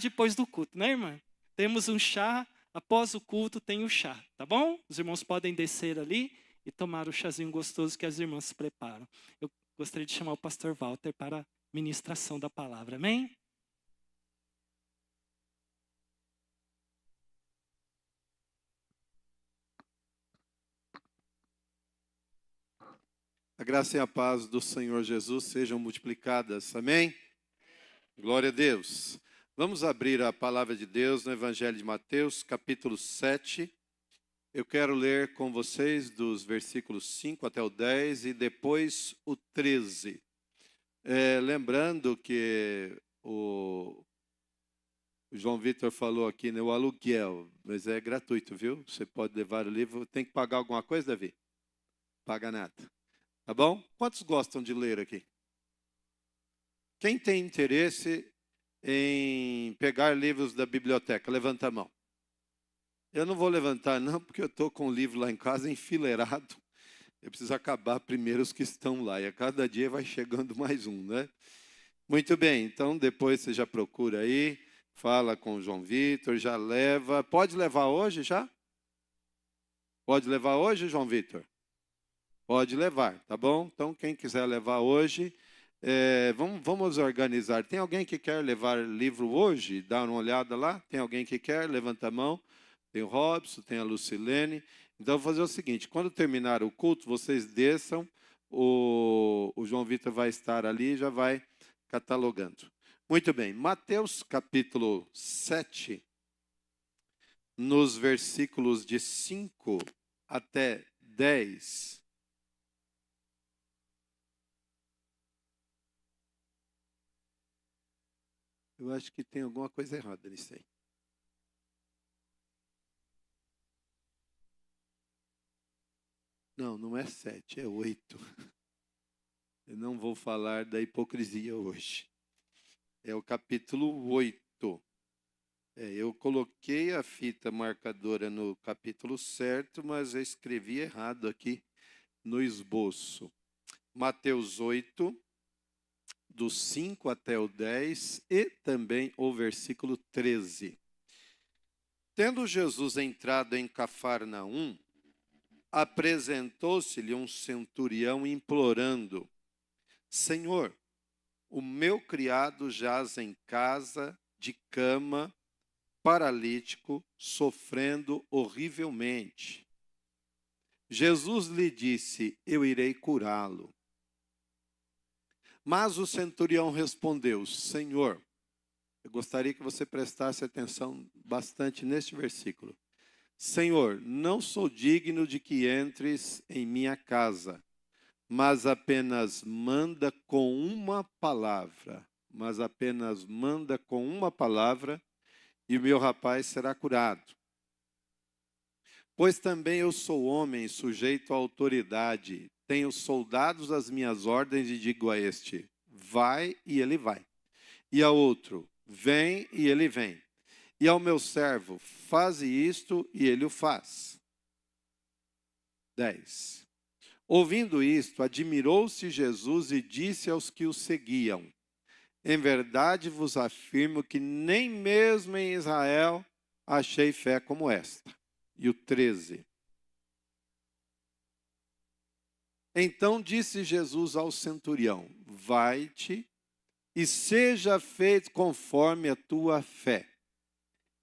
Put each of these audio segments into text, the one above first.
depois do culto, né, irmã? Temos um chá, após o culto tem o chá, tá bom? Os irmãos podem descer ali e tomar o chazinho gostoso que as irmãs preparam. Eu gostaria de chamar o pastor Walter para a ministração da palavra, amém? A graça e a paz do Senhor Jesus sejam multiplicadas. Amém? Glória a Deus. Vamos abrir a palavra de Deus no Evangelho de Mateus, capítulo 7. Eu quero ler com vocês dos versículos 5 até o 10 e depois o 13. Lembrando que o João Vitor falou aqui, né, o aluguel, mas é gratuito, viu? Você pode levar o livro. Tem que pagar alguma coisa, Davi? Paga nada. Tá bom? Quantos gostam de ler aqui? Quem tem interesse em pegar livros da biblioteca? Levanta a mão. Eu não vou levantar não, porque eu estou com o livro lá em casa enfileirado. Eu preciso acabar primeiro os que estão lá. E a cada dia vai chegando mais um, né? Muito bem, então depois você já procura aí, fala com o João Vitor, já leva. Pode levar hoje já? Pode levar hoje, João Vitor? Pode levar, tá bom? Então, quem quiser levar hoje, vamos organizar. Tem alguém que quer levar livro hoje? Dá uma olhada lá. Tem alguém que quer? Levanta a mão. Tem o Robson, tem a Lucilene. Então, vou fazer o seguinte, quando terminar o culto, vocês desçam, o João Vitor vai estar ali e já vai catalogando. Muito bem, Mateus capítulo 7, nos versículos de 5 até 10. Eu acho que tem alguma coisa errada nisso aí. Não, não é 7, é 8. Eu não vou falar da hipocrisia hoje. É o capítulo 8. Eu coloquei a fita marcadora no capítulo certo, mas eu escrevi errado aqui no esboço. Mateus 8, do 5 até o 10 e também o versículo 13. Tendo Jesus entrado em Cafarnaum, apresentou-se-lhe um centurião implorando: Senhor, o meu criado jaz em casa, de cama, paralítico, sofrendo horrivelmente. Jesus lhe disse: eu irei curá-lo. Mas o centurião respondeu: Senhor, eu gostaria que você prestasse atenção bastante neste versículo. Senhor, não sou digno de que entres em minha casa, mas apenas manda com uma palavra. Mas apenas manda com uma palavra e o meu rapaz será curado. Pois também eu sou homem sujeito à autoridade, tenho soldados às minhas ordens e digo a este: vai, e ele vai. E a outro: vem, e ele vem. E ao meu servo: faze isto, e ele o faz. 10. Ouvindo isto, admirou-se Jesus e disse aos que o seguiam: em verdade vos afirmo que nem mesmo em Israel achei fé como esta. E o 13. Então disse Jesus ao centurião: vai-te e seja feito conforme a tua fé.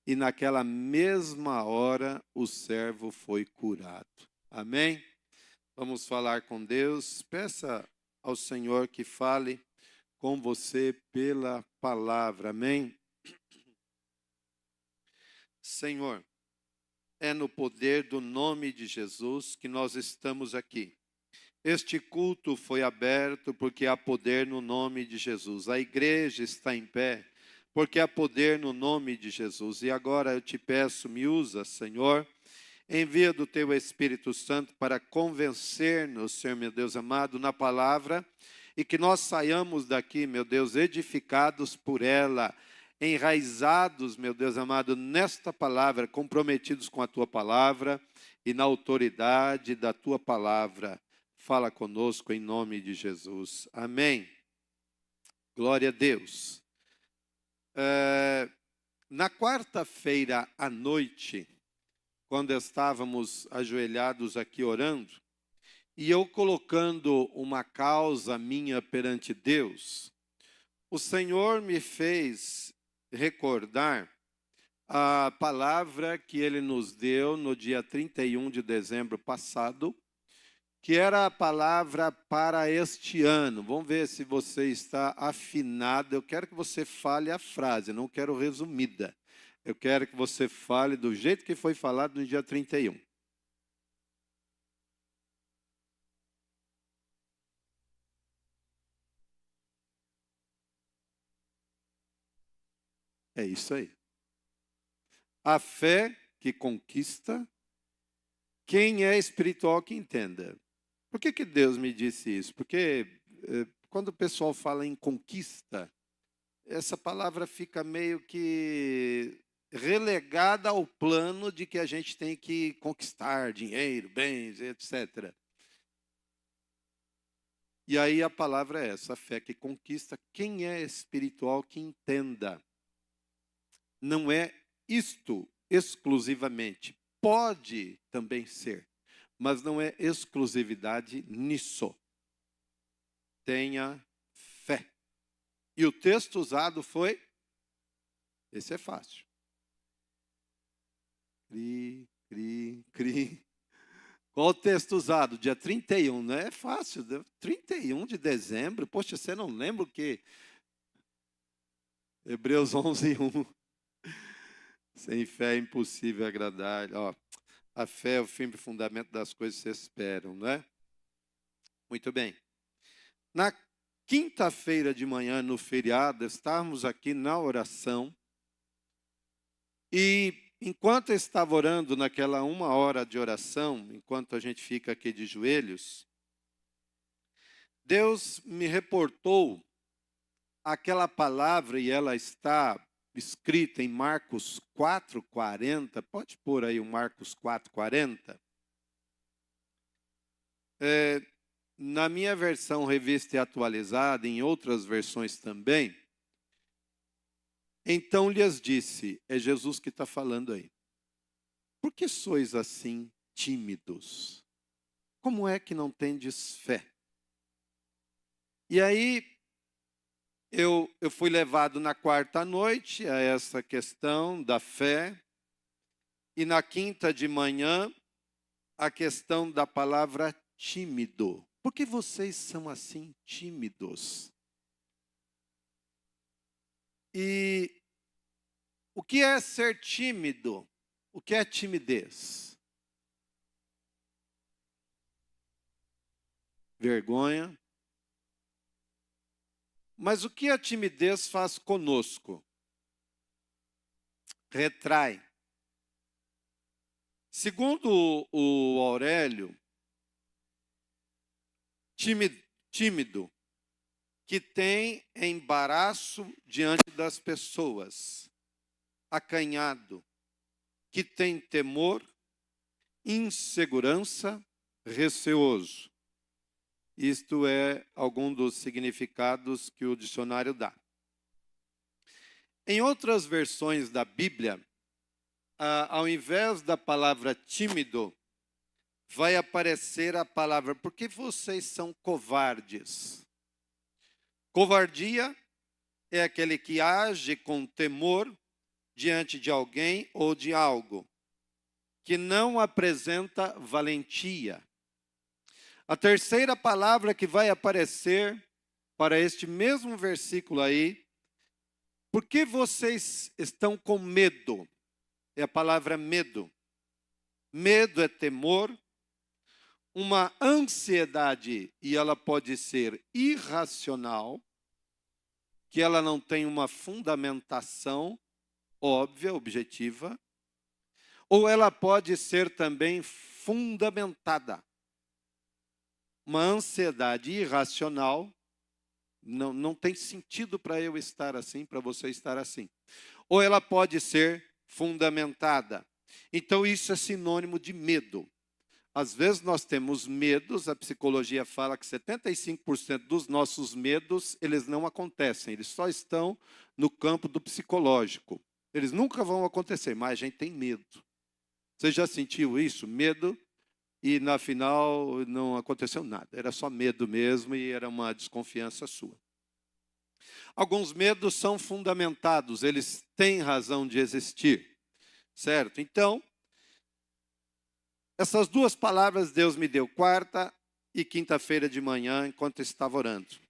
E naquela mesma hora o servo foi curado. Amém? Vamos falar com Deus. Peça ao Senhor que fale com você pela palavra. Amém? Senhor, é no poder do nome de Jesus que nós estamos aqui. Este culto foi aberto porque há poder no nome de Jesus. A igreja está em pé porque há poder no nome de Jesus. E agora eu te peço, me usa, Senhor, envia do teu Espírito Santo para convencer-nos, Senhor meu Deus amado, na palavra, e que nós saiamos daqui, meu Deus, edificados por ela, enraizados, meu Deus amado, nesta palavra, comprometidos com a tua palavra e na autoridade da tua palavra. Fala conosco em nome de Jesus. Amém. Glória a Deus. Na quarta-feira à noite, quando estávamos ajoelhados aqui orando, e eu colocando uma causa minha perante Deus, o Senhor me fez recordar a palavra que Ele nos deu no dia 31 de dezembro passado, que era a palavra para este ano. Vamos ver se você está afinado. Eu quero que você fale a frase, não quero resumida. Eu quero que você fale do jeito que foi falado no dia 31. É isso aí. A fé que conquista, quem é espiritual que entenda. Por que Deus me disse isso? Porque quando o pessoal fala em conquista, essa palavra fica meio que relegada ao plano de que a gente tem que conquistar dinheiro, bens, etc. E aí a palavra é essa, a fé que conquista, quem é espiritual que entenda. Não é isto exclusivamente. Pode também ser, mas não é exclusividade nisso. Tenha fé. E o texto usado foi, esse é fácil. Cri. Qual o texto usado? Dia 31, não é fácil. 31 de dezembro, poxa, você não lembra o quê? Hebreus 11:1. Sem fé é impossível agradar. Ó, a fé é o firme fundamento das coisas que se esperam, não é? Muito bem. Na quinta-feira de manhã, no feriado, estávamos aqui na oração. E enquanto eu estava orando naquela 1 hora de oração, enquanto a gente fica aqui de joelhos, Deus me reportou aquela palavra, e ela está escrita em Marcos 4:40. Pode pôr aí o Marcos 4:40. Na minha versão revista e atualizada, em outras versões também. Então lhes disse, é Jesus que está falando aí: por que sois assim tímidos? Como é que não tendes fé? E aí eu fui levado na quarta noite a essa questão da fé, e na quinta de manhã a questão da palavra tímido. Por que vocês são assim tímidos? E o que é ser tímido? O que é timidez? Vergonha. Mas o que a timidez faz conosco? Retrai. Segundo o Aurélio, tímido, que tem embaraço diante das pessoas, acanhado, que tem temor, insegurança, receoso. Isto é algum dos significados que o dicionário dá. Em outras versões da Bíblia, ao invés da palavra tímido, vai aparecer a palavra, por que vocês são covardes? Covardia é aquele que age com temor diante de alguém ou de algo, que não apresenta valentia. A terceira palavra que vai aparecer para este mesmo versículo aí, por que vocês estão com medo? É a palavra medo. Medo é temor, uma ansiedade, e ela pode ser irracional, que ela não tem uma fundamentação óbvia, objetiva, ou ela pode ser também fundamentada. Uma ansiedade irracional, não tem sentido para eu estar assim, para você estar assim. Ou ela pode ser fundamentada. Então isso é sinônimo de medo. Às vezes nós temos medos, a psicologia fala que 75% dos nossos medos, eles não acontecem, eles só estão no campo do psicológico. Eles nunca vão acontecer, mas a gente tem medo. Você já sentiu isso? Medo, e na final não aconteceu nada. Era só medo mesmo e era uma desconfiança sua. Alguns medos são fundamentados, eles têm razão de existir, certo? Então, essas duas palavras Deus me deu quarta e quinta-feira de manhã, enquanto eu estava orando.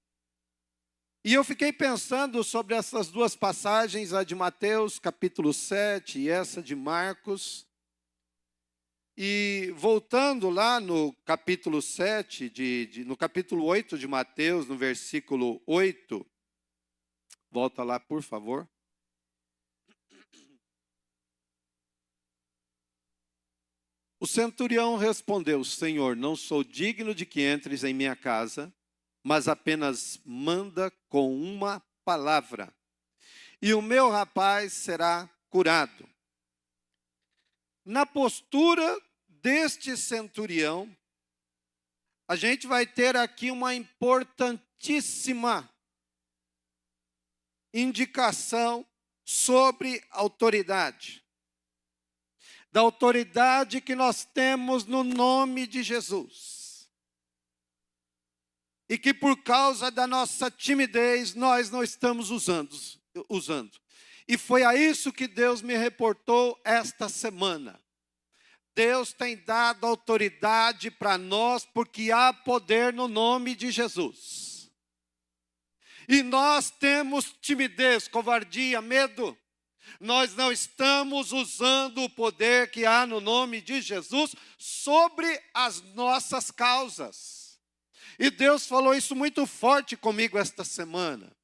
E eu fiquei pensando sobre essas duas passagens, a de Mateus, capítulo 7, e essa de Marcos. E voltando lá no capítulo 7, no capítulo 8 de Mateus, no versículo 8, volta lá, por favor. O centurião respondeu: Senhor, não sou digno de que entres em minha casa, mas apenas manda com uma palavra, e o meu rapaz será curado. Na postura deste centurião, a gente vai ter aqui uma importantíssima indicação sobre autoridade. Da autoridade que nós temos no nome de Jesus. E que por causa da nossa timidez, nós não estamos usando. E foi a isso que Deus me reportou esta semana. Deus tem dado autoridade para nós, porque há poder no nome de Jesus. E nós temos timidez, covardia, medo. Nós não estamos usando o poder que há no nome de Jesus sobre as nossas causas. E Deus falou isso muito forte comigo esta semana.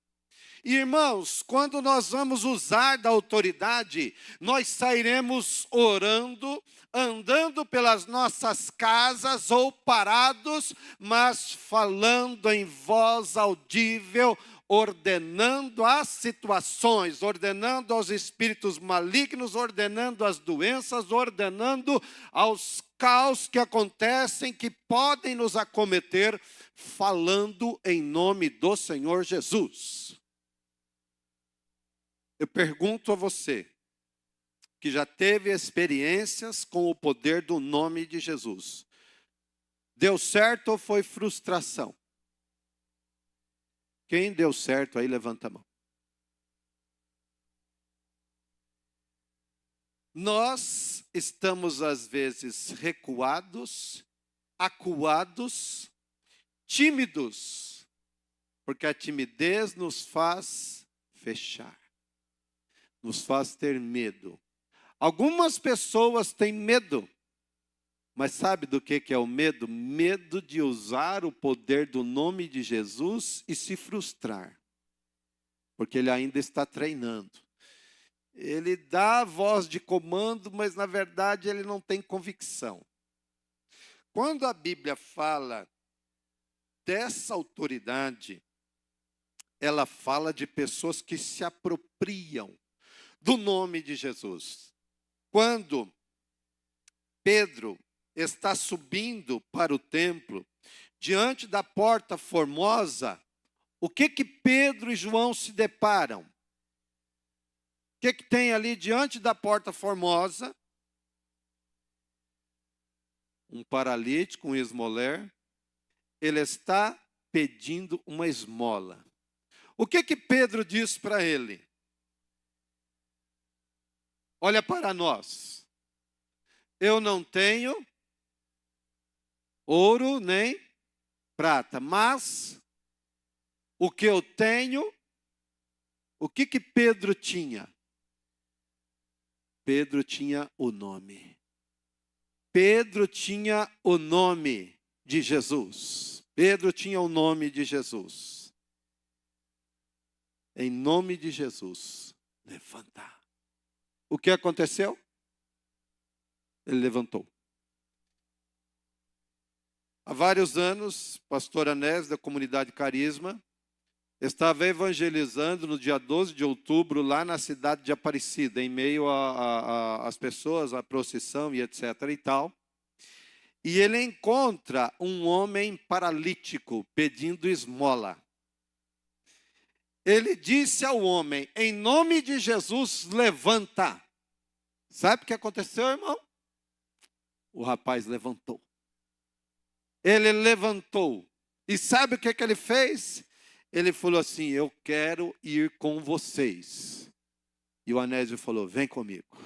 E, irmãos, quando nós vamos usar da autoridade, nós sairemos orando, andando pelas nossas casas ou parados, mas falando em voz audível, ordenando as situações, ordenando aos espíritos malignos, ordenando as doenças, ordenando aos caos que acontecem, que podem nos acometer, falando em nome do Senhor Jesus. Eu pergunto a você, que já teve experiências com o poder do nome de Jesus, deu certo ou foi frustração? Quem deu certo aí, levanta a mão. Nós estamos às vezes recuados, acuados, tímidos, porque a timidez nos faz fechar. Nos faz ter medo. Algumas pessoas têm medo. Mas sabe do que é o medo? Medo de usar o poder do nome de Jesus e se frustrar. Porque ele ainda está treinando. Ele dá a voz de comando, mas na verdade ele não tem convicção. Quando a Bíblia fala dessa autoridade, ela fala de pessoas que se apropriam do nome de Jesus. Quando Pedro está subindo para o templo, diante da porta formosa, o que Pedro e João se deparam? O que tem ali diante da porta formosa? Um paralítico, um esmoler. Ele está pedindo uma esmola. O que Pedro diz para ele? Olha para nós. Eu não tenho ouro nem prata, mas o que eu tenho, o que Pedro tinha? Pedro tinha o nome. Pedro tinha o nome de Jesus. Pedro tinha o nome de Jesus. Em nome de Jesus, levantar. O que aconteceu? Ele levantou. Há vários anos, pastor Anés, da comunidade Carisma, estava evangelizando no dia 12 de outubro, lá na cidade de Aparecida, em meio às pessoas, à procissão e etc. e tal. E ele encontra um homem paralítico pedindo esmola. ele disse ao homem, em nome de Jesus, levanta. Sabe o que aconteceu, irmão? O rapaz levantou. Ele levantou. E sabe o que ele fez? Ele falou assim, eu quero ir com vocês. E o Anésio falou, vem comigo.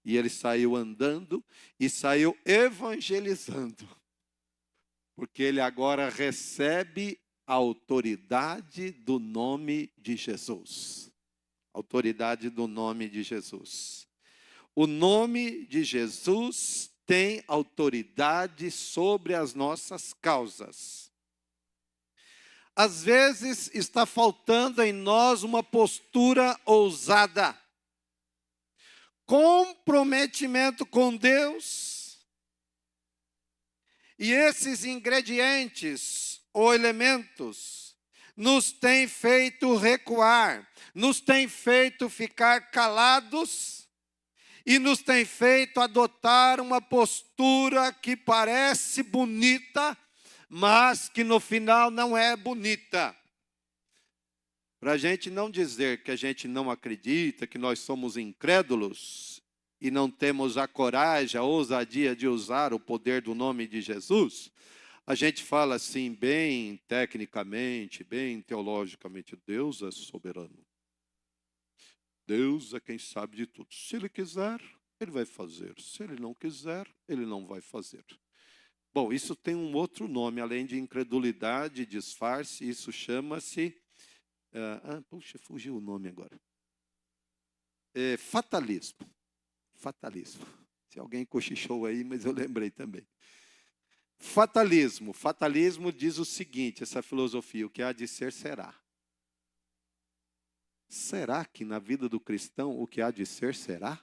E ele saiu andando e saiu evangelizando. Porque ele agora recebe a autoridade do nome de Jesus. Autoridade do nome de Jesus. O nome de Jesus tem autoridade sobre as nossas causas. Às vezes está faltando em nós uma postura ousada. Comprometimento com Deus. E esses ingredientes ou elementos nos têm feito recuar, nos têm feito ficar calados e nos têm feito adotar uma postura que parece bonita, mas que no final não é bonita. Para a gente não dizer que a gente não acredita, que nós somos incrédulos e não temos a coragem, a ousadia de usar o poder do nome de Jesus, a gente fala assim, bem tecnicamente, bem teologicamente, Deus é soberano. Deus é quem sabe de tudo. Se Ele quiser, Ele vai fazer. Se Ele não quiser, Ele não vai fazer. Bom, isso tem um outro nome, além de incredulidade, disfarce, isso chama-se... puxa, fugiu o nome agora. Fatalismo. Fatalismo. Se alguém cochichou aí, mas eu lembrei também. Fatalismo. Fatalismo diz o seguinte, essa filosofia, o que há de ser, será. Será que na vida do cristão o que há de ser, será?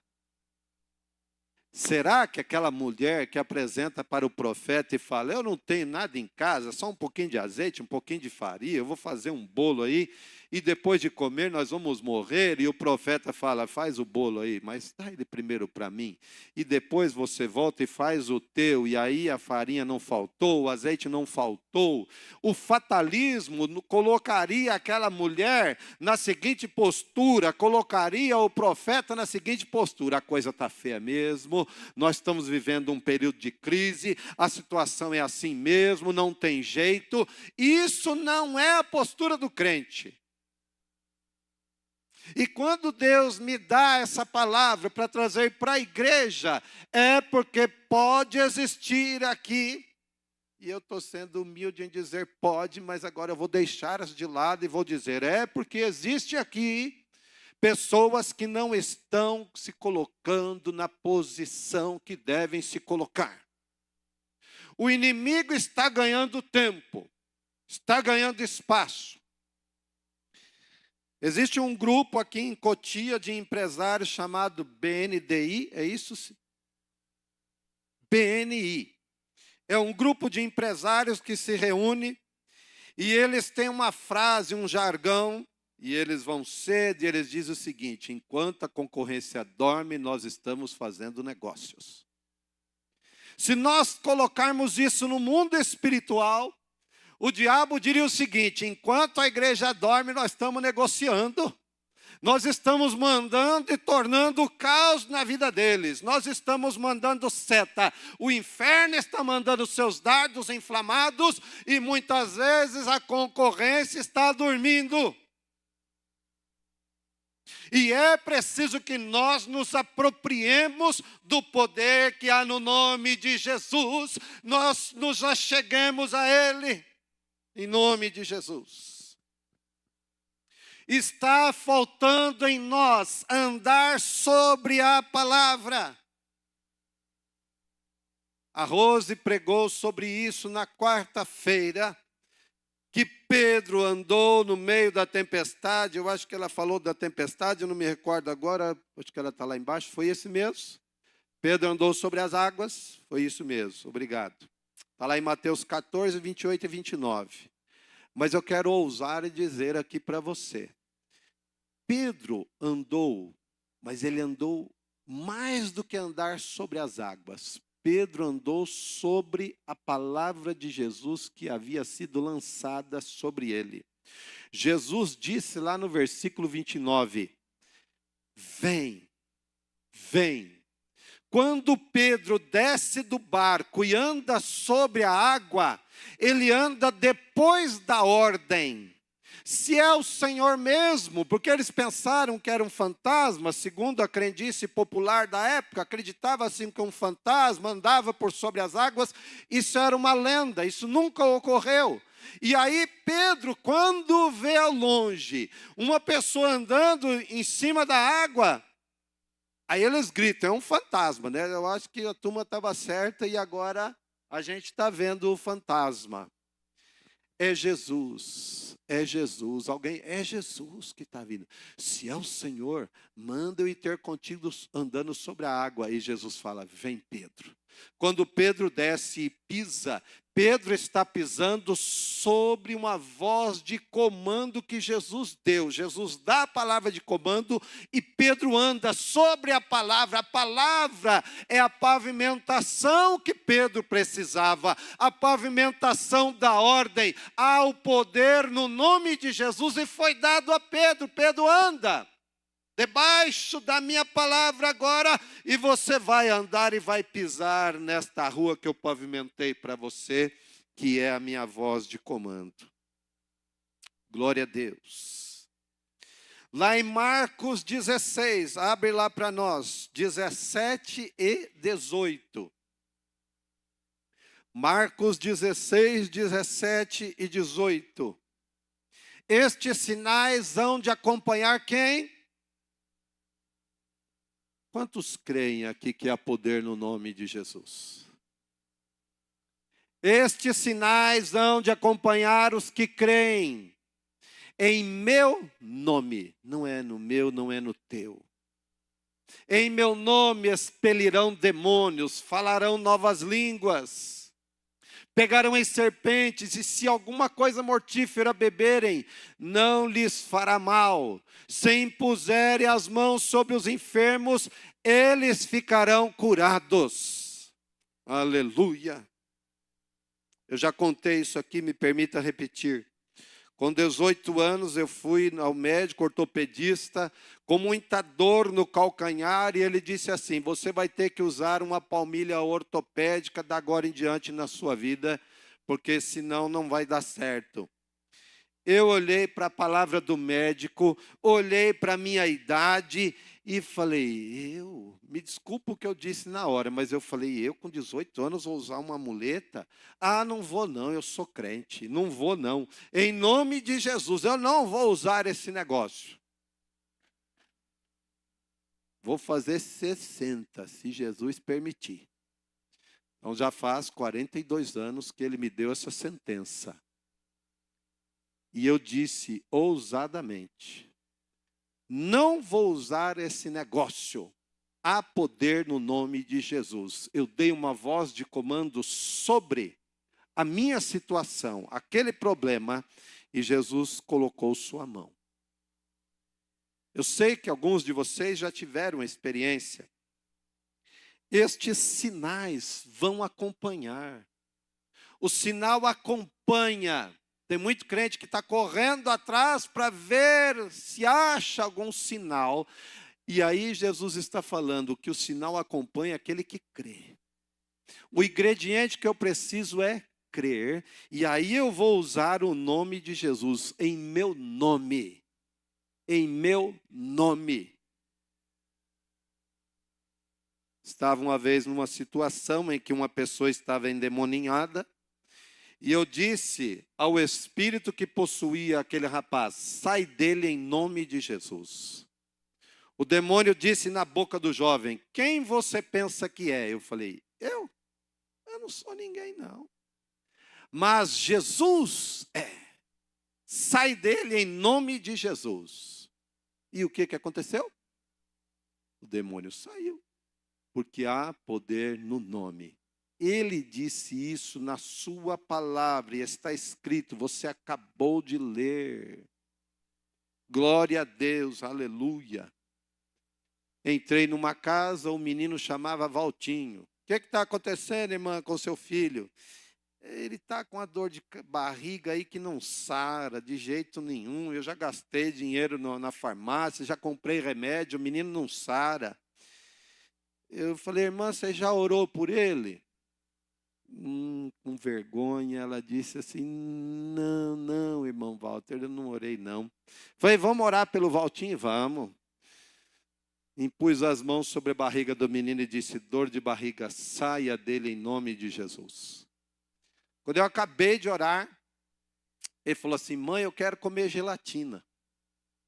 Será que aquela mulher que apresenta para o profeta e fala, eu não tenho nada em casa, só um pouquinho de azeite, um pouquinho de farinha, eu vou fazer um bolo aí, e depois de comer nós vamos morrer, e o profeta fala, faz o bolo aí, mas dá ele primeiro para mim, e depois você volta e faz o teu, e aí a farinha não faltou, o azeite não faltou. O fatalismo colocaria aquela mulher na seguinte postura, colocaria o profeta na seguinte postura, a coisa está feia mesmo, nós estamos vivendo um período de crise, a situação é assim mesmo, não tem jeito. Isso não é a postura do crente. E quando Deus me dá essa palavra para trazer para a igreja, é porque pode existir aqui, e eu estou sendo humilde em dizer pode, mas agora eu vou deixar de lado e vou dizer, é porque existe aqui pessoas que não estão se colocando na posição que devem se colocar. O inimigo está ganhando tempo, está ganhando espaço. Existe um grupo aqui em Cotia de empresários chamado BNDI, é isso? BNI. É um grupo de empresários que se reúne e eles têm uma frase, um jargão, e eles vão cedo e eles dizem o seguinte, enquanto a concorrência dorme, nós estamos fazendo negócios. Se nós colocarmos isso no mundo espiritual, o diabo diria o seguinte, enquanto a igreja dorme, nós estamos negociando. Nós estamos mandando e tornando caos na vida deles. Nós estamos mandando seta. O inferno está mandando seus dardos inflamados e muitas vezes a concorrência está dormindo. E é preciso que nós nos apropriemos do poder que há no nome de Jesus. Nós nos acheguemos a Ele, em nome de Jesus. Está faltando em nós andar sobre a palavra. A Rose pregou sobre isso na quarta-feira, que Pedro andou no meio da tempestade. Eu acho que ela falou da tempestade, eu não me recordo agora, acho que ela está lá embaixo, foi esse mesmo? Pedro andou sobre as águas, foi isso mesmo, obrigado. Está lá em Mateus 14, 28 e 29. Mas eu quero ousar e dizer aqui para você. Pedro andou, mas ele andou mais do que andar sobre as águas. Pedro andou sobre a palavra de Jesus que havia sido lançada sobre ele. Jesus disse lá no versículo 29, vem, vem. Quando Pedro desce do barco e anda sobre a água, ele anda depois da ordem. Se é o Senhor mesmo, porque eles pensaram que era um fantasma, segundo a crendice popular da época, acreditava assim que um fantasma andava por sobre as águas, isso era uma lenda, isso nunca ocorreu. E aí Pedro, quando vê ao longe uma pessoa andando em cima da água, aí eles gritam, é um fantasma, né? Eu acho que a turma estava certa e agora a gente está vendo o fantasma. É Jesus, alguém, é Jesus que está vindo. Se é o Senhor, manda eu ir ter contigo andando sobre a água. E Jesus fala, vem Pedro. Quando Pedro desce e pisa, Pedro está pisando sobre uma voz de comando que Jesus deu. Jesus dá a palavra de comando e Pedro anda sobre a palavra. A palavra é a pavimentação que Pedro precisava, a pavimentação da ordem. Há o poder no nome de Jesus e foi dado a Pedro. Pedro anda debaixo da minha palavra agora, e você vai andar e vai pisar nesta rua que eu pavimentei para você, que é a minha voz de comando. Glória a Deus. Lá em Marcos 16, abre lá para nós, 17 e 18. Marcos 16, 17 e 18. Estes sinais hão de acompanhar quem? Quantos creem aqui que há poder no nome de Jesus? Estes sinais hão de acompanhar os que creem. Em meu nome, não é no meu, não é no teu. Em meu nome expelirão demônios, falarão novas línguas. Pegarão em serpentes, e se alguma coisa mortífera beberem, não lhes fará mal. Se impuserem as mãos sobre os enfermos, eles ficarão curados. Aleluia. Eu já contei isso aqui, me permita repetir. Com 18 anos eu fui ao médico ortopedista com muita dor no calcanhar e ele disse assim, você vai ter que usar uma palmilha ortopédica da agora em diante na sua vida, porque senão não vai dar certo. Eu olhei para a palavra do médico, olhei para a minha idade e falei, me desculpa o que eu disse na hora, mas eu falei, eu com 18 anos vou usar uma muleta? Ah, não vou não, eu sou crente, não vou não. Em nome de Jesus, eu não vou usar esse negócio. Vou fazer 60, se Jesus permitir. Então já faz 42 anos que ele me deu essa sentença. E eu disse ousadamente, não vou usar esse negócio. Há poder no nome de Jesus. Eu dei uma voz de comando sobre a minha situação, aquele problema, e Jesus colocou sua mão. Eu sei que alguns de vocês já tiveram experiência. Estes sinais vão acompanhar. O sinal acompanha. Tem muito crente que está correndo atrás para ver se acha algum sinal. E aí Jesus está falando que o sinal acompanha aquele que crê. O ingrediente que eu preciso é crer. E aí eu vou usar o nome de Jesus em meu nome. Em meu nome. Estava uma vez numa situação em que uma pessoa estava endemoninhada. E eu disse ao espírito que possuía aquele rapaz, sai dele em nome de Jesus. O demônio disse na boca do jovem, quem você pensa que é? Eu falei, eu não sou ninguém não. Mas Jesus é. Sai dele em nome de Jesus. E o que aconteceu? O demônio saiu, porque há poder no nome. Ele disse isso na sua palavra, e está escrito, você acabou de ler. Glória a Deus, aleluia. Entrei numa casa, um menino chamava Valtinho. O que está acontecendo, irmã, com seu filho? ele está com a dor de barriga aí que não sara de jeito nenhum. Eu já gastei dinheiro na farmácia, já comprei remédio, o menino não sara. Eu falei, irmã, você já orou por ele? Com vergonha, ela disse assim, não, irmão Walter, eu não orei não. Falei, vamos orar pelo Valtinho? Vamos. Impus as mãos sobre a barriga do menino e disse, dor de barriga, saia dele em nome de Jesus. Quando eu acabei de orar, ele falou assim, mãe, eu quero comer gelatina.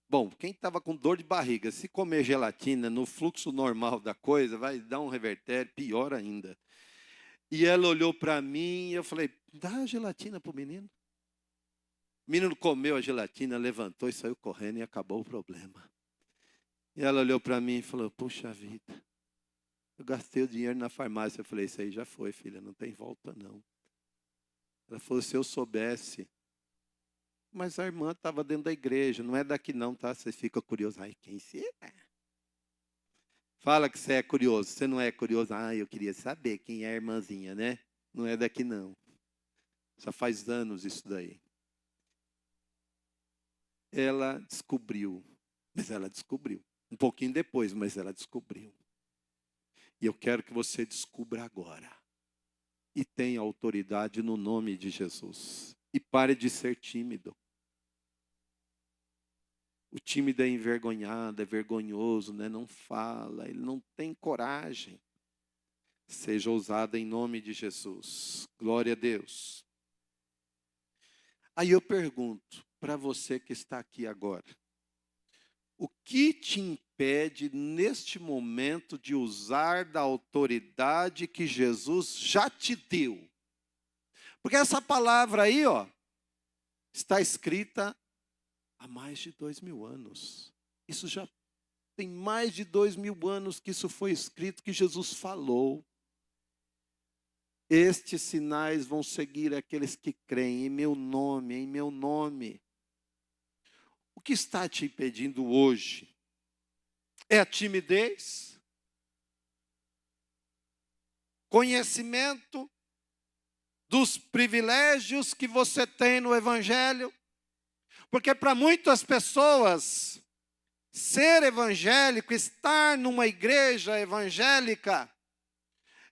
Bom, quem estava com dor de barriga, se comer gelatina no fluxo normal da coisa, vai dar um revertério, pior ainda. E ela olhou para mim e eu falei, dá a gelatina para o menino. O menino comeu a gelatina, levantou e saiu correndo e acabou o problema. E ela olhou para mim e falou, puxa vida, eu gastei o dinheiro na farmácia. Eu falei, isso aí já foi, filha, não tem volta não. Ela falou, se eu soubesse. Mas a irmã estava dentro da igreja, não é daqui não, tá? Você fica curioso. Ai, quem será? Fala que você é curioso. Você não é curioso. Ah, eu queria saber quem é a irmãzinha, né? Não é daqui não. Já faz anos isso daí. Ela descobriu. Mas ela descobriu. Um pouquinho depois, mas ela descobriu. E eu quero que você descubra agora. E tenha autoridade no nome de Jesus. E pare de ser tímido. O tímido é envergonhado, é vergonhoso, né? Não fala, ele não tem coragem. Seja ousado em nome de Jesus. Glória a Deus. Aí eu pergunto para você que está aqui agora. O que te impede neste momento de usar da autoridade que Jesus já te deu? Porque essa palavra aí, ó, está escrita há mais de 2000 anos. Isso já tem mais de 2000 anos que isso foi escrito, que Jesus falou. Estes sinais vão seguir aqueles que creem em meu nome, em meu nome. O que está te impedindo hoje? É a timidez? Conhecimento dos privilégios que você tem no Evangelho? Porque para muitas pessoas, ser evangélico, estar numa igreja evangélica,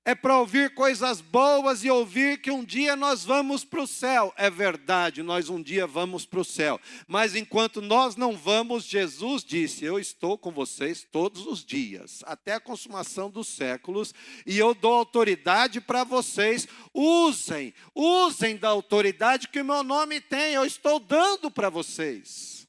é para ouvir coisas boas e ouvir que um dia nós vamos para o céu. É verdade, nós um dia vamos para o céu. Mas enquanto nós não vamos, Jesus disse, eu estou com vocês todos os dias, até a consumação dos séculos, e eu dou autoridade para vocês. Usem da autoridade que o meu nome tem, eu estou dando para vocês.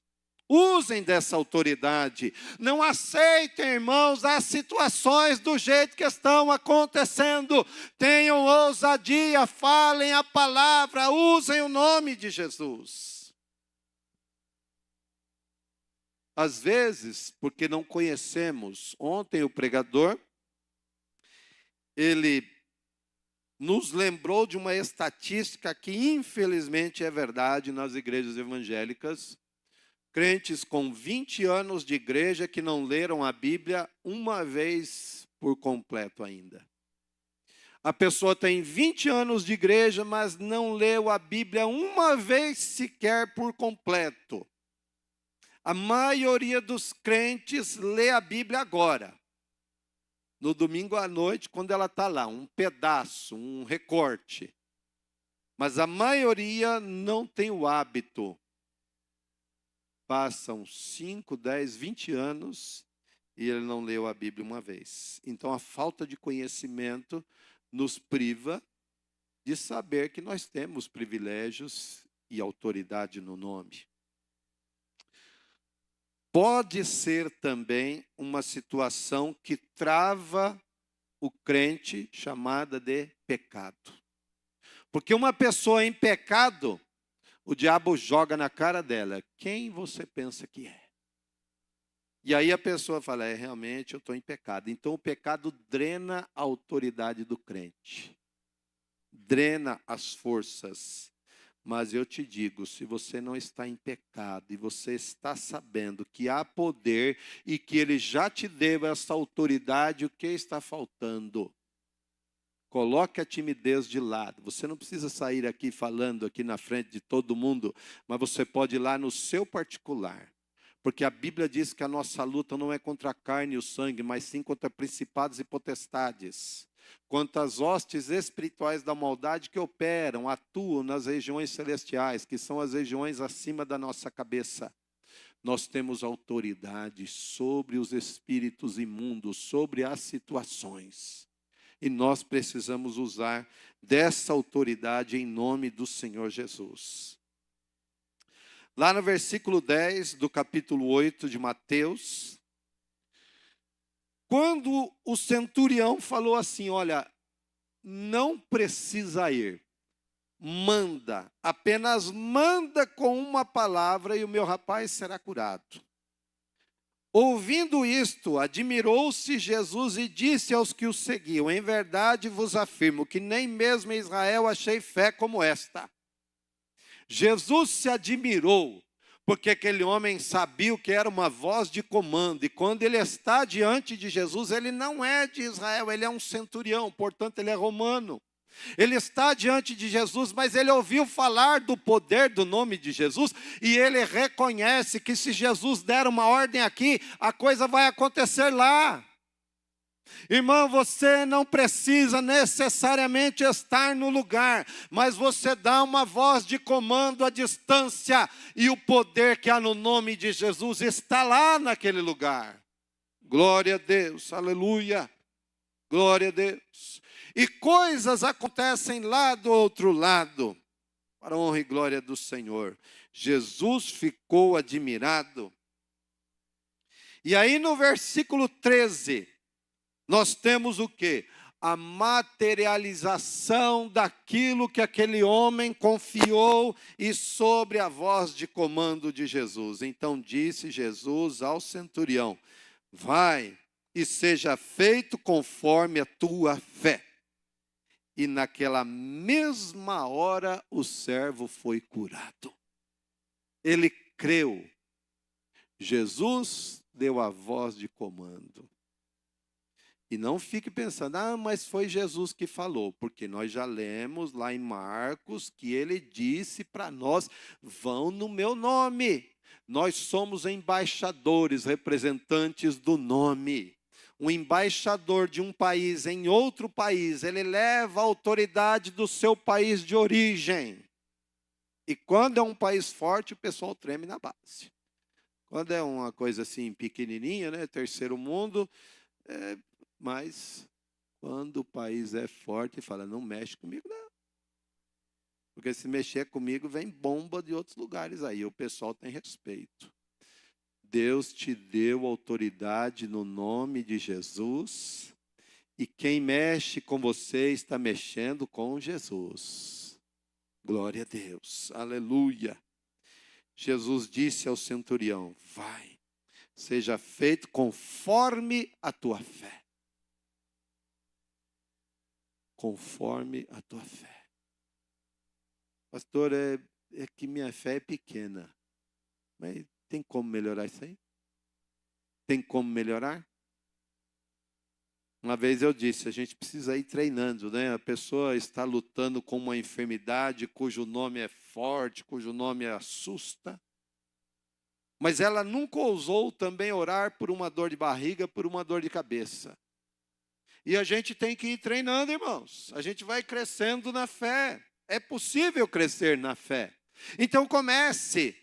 Usem dessa autoridade. Não aceitem, irmãos, as situações do jeito que estão acontecendo. Tenham ousadia, falem a palavra, usem o nome de Jesus. Às vezes, porque não conhecemos, ontem o pregador, ele nos lembrou de uma estatística que infelizmente é verdade nas igrejas evangélicas. Crentes com 20 anos de igreja que não leram a Bíblia uma vez por completo ainda. A pessoa tem 20 anos de igreja, mas não leu a Bíblia uma vez sequer por completo. A maioria dos crentes lê a Bíblia agora. No domingo à noite, quando ela está lá, um pedaço, um recorte. Mas a maioria não tem o hábito. Passam 5, 10, 20 anos e ele não leu a Bíblia uma vez. Então a falta de conhecimento nos priva de saber que nós temos privilégios e autoridade no nome. Pode ser também uma situação que trava o crente, chamada de pecado. Porque uma pessoa em pecado, o diabo joga na cara dela, quem você pensa que é? E aí a pessoa fala, realmente eu estou em pecado. Então o pecado drena a autoridade do crente. Drena as forças. Mas eu te digo, se você não está em pecado e você está sabendo que há poder e que ele já te deu essa autoridade, o que está faltando? Coloque a timidez de lado. Você não precisa sair aqui falando aqui na frente de todo mundo, mas você pode ir lá no seu particular. Porque a Bíblia diz que a nossa luta não é contra a carne e o sangue, mas sim contra principados e potestades. Contra as hostes espirituais da maldade que operam, atuam nas regiões celestiais, que são as regiões acima da nossa cabeça. Nós temos autoridade sobre os espíritos imundos, sobre as situações. E nós precisamos usar dessa autoridade em nome do Senhor Jesus. Lá no versículo 10 do capítulo 8 de Mateus, quando o centurião falou assim, olha, não precisa ir, manda, apenas manda com uma palavra e o meu rapaz será curado. Ouvindo isto, admirou-se Jesus e disse aos que o seguiam, em verdade vos afirmo que nem mesmo em Israel achei fé como esta. Jesus se admirou, porque aquele homem sabia o que era uma voz de comando, e quando ele está diante de Jesus, ele não é de Israel, ele é um centurião, portanto ele é romano. Ele está diante de Jesus, mas ele ouviu falar do poder do nome de Jesus, e ele reconhece que se Jesus der uma ordem aqui, a coisa vai acontecer lá. Irmão, você não precisa necessariamente estar no lugar, mas você dá uma voz de comando à distância, e o poder que há no nome de Jesus está lá naquele lugar. Glória a Deus, aleluia, glória a Deus. E coisas acontecem lá do outro lado, para a honra e glória do Senhor. Jesus ficou admirado. E aí no versículo 13, nós temos o quê? A materialização daquilo que aquele homem confiou e sobre a voz de comando de Jesus. Então disse Jesus ao centurião, vai e seja feito conforme a tua fé. E naquela mesma hora o servo foi curado. Ele creu. Jesus deu a voz de comando. E não fique pensando, mas foi Jesus que falou, porque nós já lemos lá em Marcos que ele disse para nós, vão no meu nome. Nós somos embaixadores, representantes do nome. Um embaixador de um país em outro país, ele leva a autoridade do seu país de origem. E quando é um país forte, o pessoal treme na base. Quando é uma coisa assim pequenininha, né, terceiro mundo, mas quando o país é forte, fala, não mexe comigo não. Porque se mexer comigo, vem bomba de outros lugares aí, o pessoal tem respeito. Deus te deu autoridade no nome de Jesus, e quem mexe com você está mexendo com Jesus. Glória a Deus, aleluia. Jesus disse ao centurião, vai, seja feito conforme a tua fé. Conforme a tua fé. Pastor, é que minha fé é pequena, mas tem como melhorar isso aí? Tem como melhorar? Uma vez eu disse, a gente precisa ir treinando, né? A pessoa está lutando com uma enfermidade cujo nome é forte, cujo nome assusta. Mas ela nunca ousou também orar por uma dor de barriga, por uma dor de cabeça. E a gente tem que ir treinando, irmãos. A gente vai crescendo na fé. É possível crescer na fé. Então comece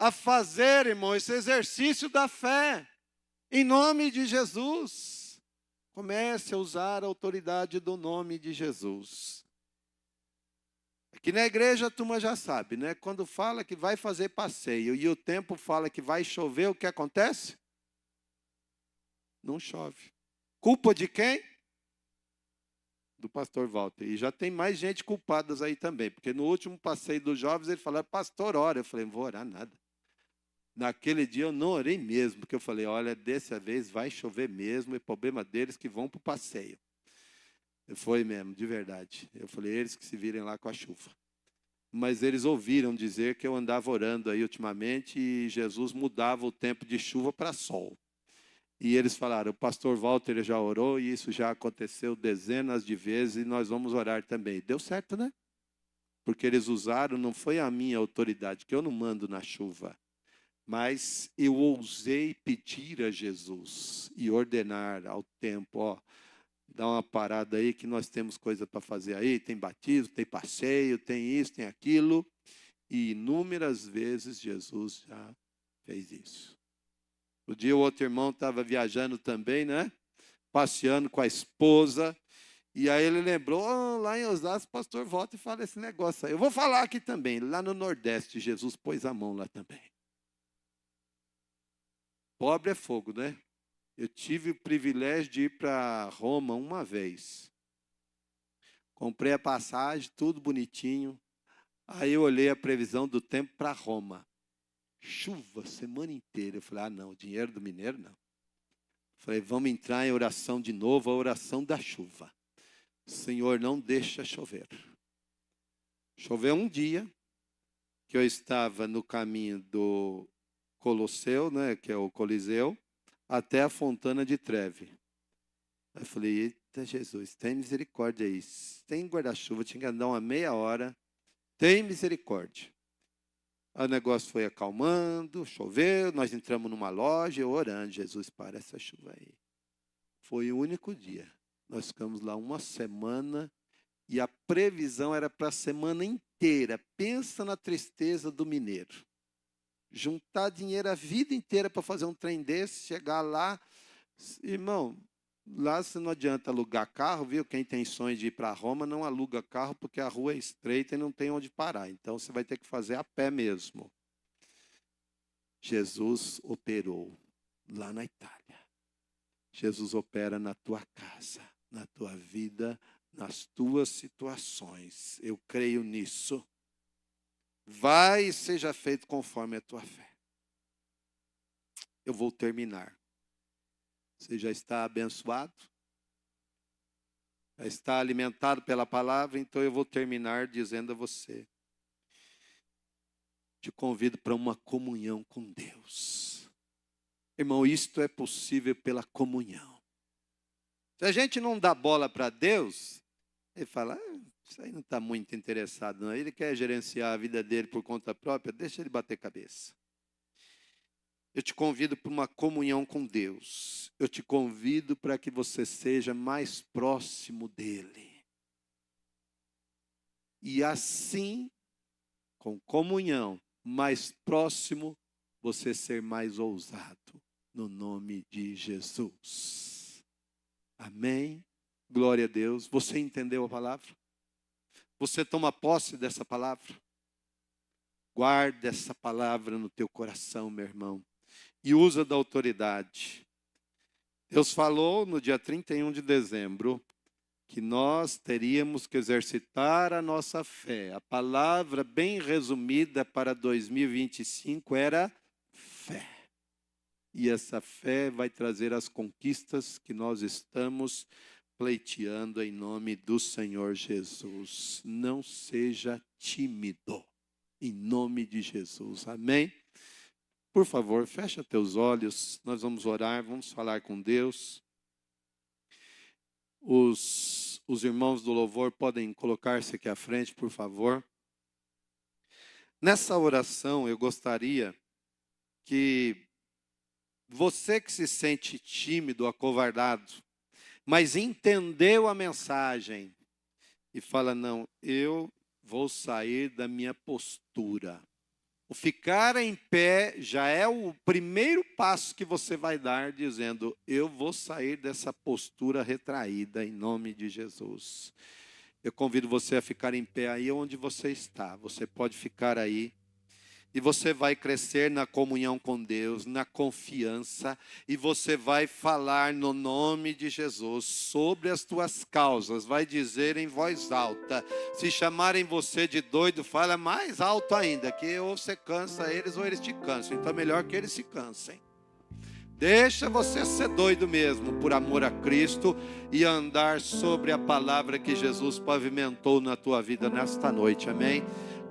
a fazer, irmão, esse exercício da fé, em nome de Jesus. Comece a usar a autoridade do nome de Jesus. Aqui na igreja a turma já sabe, né? Quando fala que vai fazer passeio e o tempo fala que vai chover, o que acontece? Não chove. Culpa de quem? Do pastor Walter. E já tem mais gente culpada aí também, porque no último passeio dos jovens ele falou, pastor, ora. Eu falei, não vou orar nada. Naquele dia eu não orei mesmo, porque eu falei, olha, dessa vez vai chover mesmo, e problema deles que vão para o passeio. Foi mesmo, de verdade. Eu falei, eles que se virem lá com a chuva. Mas eles ouviram dizer que eu andava orando aí ultimamente, e Jesus mudava o tempo de chuva para sol. E eles falaram, o pastor Walter já orou e isso já aconteceu dezenas de vezes e nós vamos orar também. Deu certo, né? Porque eles usaram, não foi a minha autoridade, que eu não mando na chuva. Mas eu ousei pedir a Jesus e ordenar ao tempo, ó, dá uma parada aí que nós temos coisa para fazer aí, tem batismo, tem passeio, tem isso, tem aquilo. E inúmeras vezes Jesus já fez isso. O dia o outro irmão estava viajando também, né? Passeando com a esposa. E aí ele lembrou, lá em Osasco, o pastor volta e fala esse negócio aí. Eu vou falar aqui também, lá no Nordeste, Jesus pôs a mão lá também. Pobre é fogo, né? Eu tive o privilégio de ir para Roma uma vez. Comprei a passagem, tudo bonitinho. Aí eu olhei a previsão do tempo para Roma. Chuva, semana inteira. Eu falei, não, dinheiro do mineiro não. Falei, vamos entrar em oração de novo, a oração da chuva. Senhor, não deixa chover. Choveu um dia, que eu estava no caminho do Colosseu, né, que é o Coliseu, até a Fontana de Trevi. Eu falei, eita Jesus, tem misericórdia aí. Tem guarda-chuva, tinha que andar uma meia hora. Tem misericórdia. O negócio foi acalmando, choveu, nós entramos numa loja, eu orando, Jesus, para essa chuva aí. Foi o único dia. Nós ficamos lá uma semana e a previsão era para a semana inteira. Pensa na tristeza do mineiro. Juntar dinheiro a vida inteira para fazer um trem desse, chegar lá. Irmão, lá você não adianta alugar carro, viu? Quem tem sonho de ir para Roma não aluga carro porque a rua é estreita e não tem onde parar. Então você vai ter que fazer a pé mesmo. Jesus operou lá na Itália. Jesus opera na tua casa, na tua vida, nas tuas situações. Eu creio nisso. Vai e seja feito conforme a tua fé. Eu vou terminar. Você já está abençoado? Já está alimentado pela palavra? Então eu vou terminar dizendo a você. Te convido para uma comunhão com Deus. Irmão, isto é possível pela comunhão. Se a gente não dá bola para Deus, ele fala, isso aí não está muito interessado, não. Ele quer gerenciar a vida dele por conta própria, deixa ele bater cabeça. Eu te convido para uma comunhão com Deus. Eu te convido para que você seja mais próximo dele. E assim, com comunhão, mais próximo, você ser mais ousado. No nome de Jesus. Amém. Glória a Deus. Você entendeu a palavra? Você toma posse dessa palavra? Guarda essa palavra no teu coração, meu irmão. E usa da autoridade. Deus falou no dia 31 de dezembro que nós teríamos que exercitar a nossa fé. A palavra bem resumida para 2025 era fé. E essa fé vai trazer as conquistas que nós estamos pleiteando em nome do Senhor Jesus. Não seja tímido, em nome de Jesus. Amém? Por favor, fecha teus olhos, nós vamos orar, vamos falar com Deus. Os irmãos do louvor podem colocar-se aqui à frente, por favor. Nessa oração, eu gostaria que você que se sente tímido, acovardado, mas entendeu a mensagem e fala, não, eu vou sair da minha postura. O ficar em pé já é o primeiro passo que você vai dar, dizendo, eu vou sair dessa postura retraída em nome de Jesus. Eu convido você a ficar em pé aí onde você está. Você pode ficar aí. E você vai crescer na comunhão com Deus, na confiança. E você vai falar no nome de Jesus sobre as tuas causas. Vai dizer em voz alta. Se chamarem você de doido, fala mais alto ainda. Que ou você cansa eles ou eles te cansam. Então é melhor que eles se cansem. Deixa você ser doido mesmo, por amor a Cristo. E andar sobre a palavra que Jesus pavimentou na tua vida nesta noite. Amém?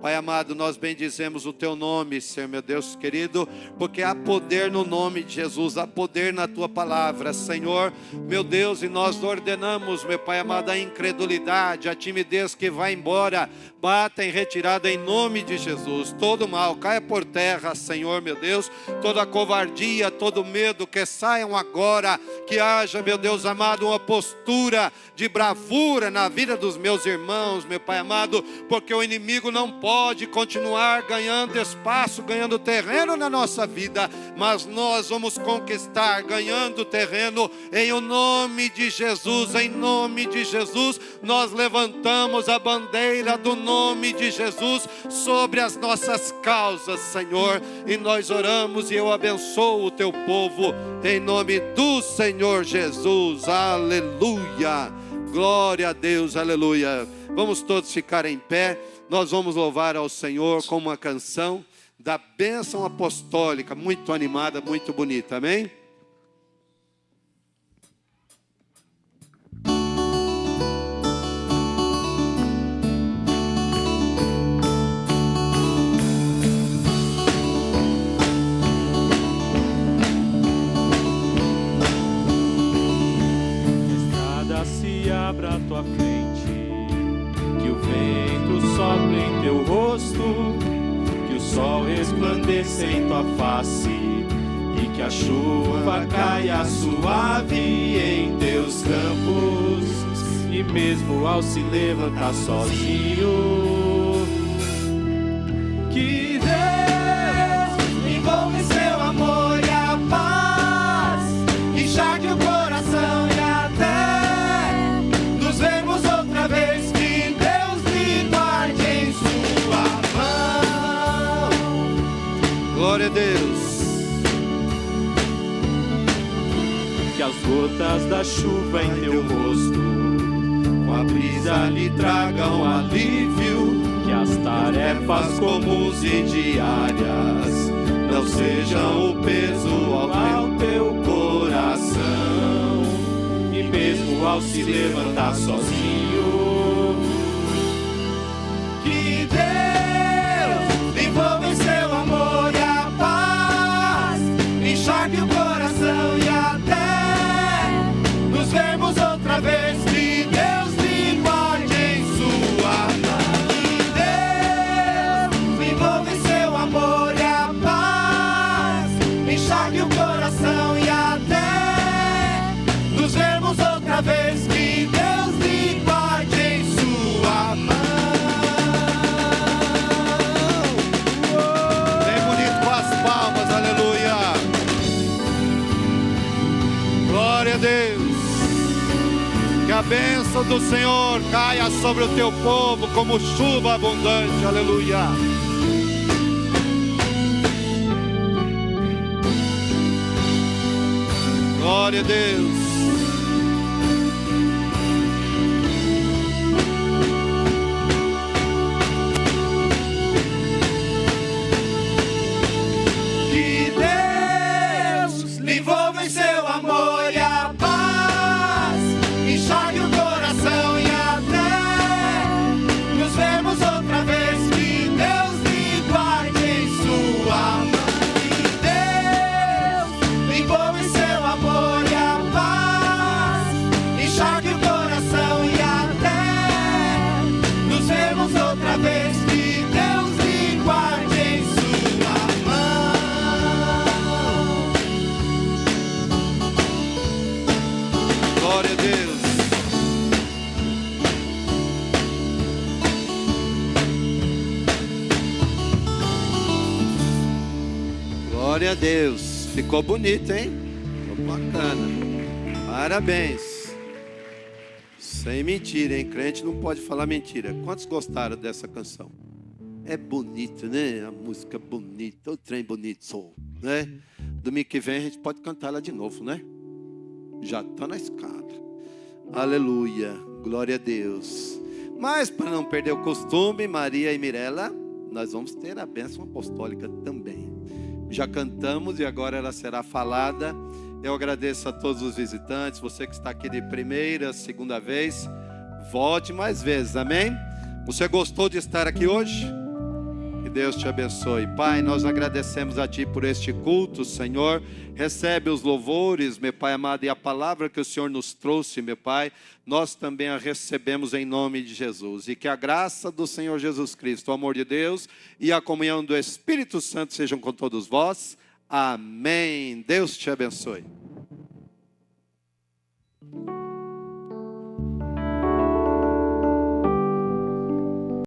Pai amado, nós bendizemos o Teu nome, Senhor meu Deus querido, porque há poder no nome de Jesus, há poder na Tua palavra, Senhor, meu Deus, e nós ordenamos, meu Pai amado, a incredulidade, a timidez que vai embora, bata em retirada em nome de Jesus, todo mal caia por terra, Senhor meu Deus, toda covardia, todo medo, que saiam agora, que haja, meu Deus amado, uma postura de bravura na vida dos meus irmãos, meu Pai amado, porque o inimigo não pode continuar ganhando espaço, ganhando terreno na nossa vida, mas nós vamos conquistar, ganhando terreno, em o nome de Jesus, em nome de Jesus, nós levantamos a bandeira do nome de Jesus sobre as nossas causas, Senhor, e nós oramos e eu abençoo o Teu povo, em nome do Senhor Jesus, aleluia, glória a Deus, aleluia. Vamos todos ficar em pé, nós vamos louvar ao Senhor com uma canção da bênção apostólica, muito animada, muito bonita, amém? Abra a tua frente, que o vento sople em teu rosto, que o sol resplandeça em tua face e que a chuva caia suave em teus campos. E mesmo ao se levantar sozinho, que Deus envolva em seu amor e a paz, enxergue o coração e até vemos outra vez, que Deus lhe guarde em sua mão. Glória a Deus. Que as gotas da chuva em teu rosto, com a brisa lhe tragam alívio, que as tarefas comuns e diárias não sejam o peso ao teu coração. E mesmo ao se levantar sozinho, que Deus envolva em seu amor e a paz, enxergue o coração e até nos vermos outra vez, que Deus lhe guarde em sua mão. Que Deus envolva em seu amor e a paz, enxergue o coração e até nos vermos outra vez, que Deus lhe guarde em sua mão. Bem bonito com as palmas, aleluia. Glória a Deus. Que a bênção do Senhor caia sobre o Teu povo como chuva abundante, aleluia. Glória a Deus. Que Deus lhe envolva em seu amor e a paz, enxergue o coração e até nos vermos outra vez, que Deus lhe guarde em sua mão. Que Deus lhe envolva em seu amor e a paz, enxergue o coração e até nos vermos outra vez, que Deus lhe guarde em sua mão. Glória a Deus. Glória a Deus. Ficou bonito, hein? Ficou bacana. Parabéns. Sem mentira, hein? Crente não pode falar mentira. Quantos gostaram dessa canção? É bonito, né? A música bonita, o trem bonito, né? Domingo que vem a gente pode cantar ela de novo, né? Já está na escala. Aleluia, glória a Deus. Mas para não perder o costume, Maria e Mirela, nós vamos ter a bênção apostólica também. Já cantamos e agora ela será falada. Eu agradeço a todos os visitantes, você que está aqui de primeira, segunda vez, volte mais vezes, amém? Você gostou de estar aqui hoje? Que Deus te abençoe. Pai, nós agradecemos a Ti por este culto, Senhor. Recebe os louvores, meu Pai amado, e a palavra que o Senhor nos trouxe, meu Pai, nós também a recebemos em nome de Jesus. E que a graça do Senhor Jesus Cristo, o amor de Deus e a comunhão do Espírito Santo sejam com todos vós. Amém. Deus te abençoe.